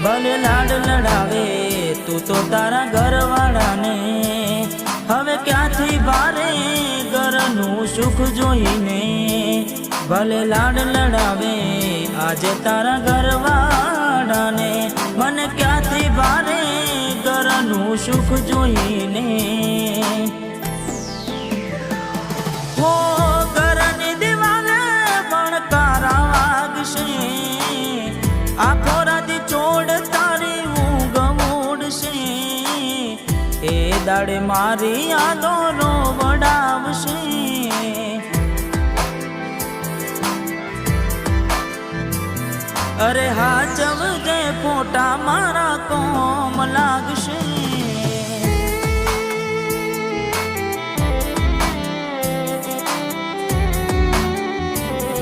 ભલે લાડ લડાવે તું તો તારા ઘરવાળાને, હવે ક્યાંથી ભારે ઘરનું સુખ જોઈને. ભલે લાડ લડાવે આજે તારા ઘરવાળાને, મને ક્યાંથી ભારે ઘરનું સુખ જોઈને. હો ઘરની દિવાલે પણ કારા વાગશે, આખો રાતી ચોડ તારી ઊંઘ ઉડશે, એ દાડે મારી યાદો રોવડાવશે. અરે હાચવજે ફોટા મારા કોમ લાગશે.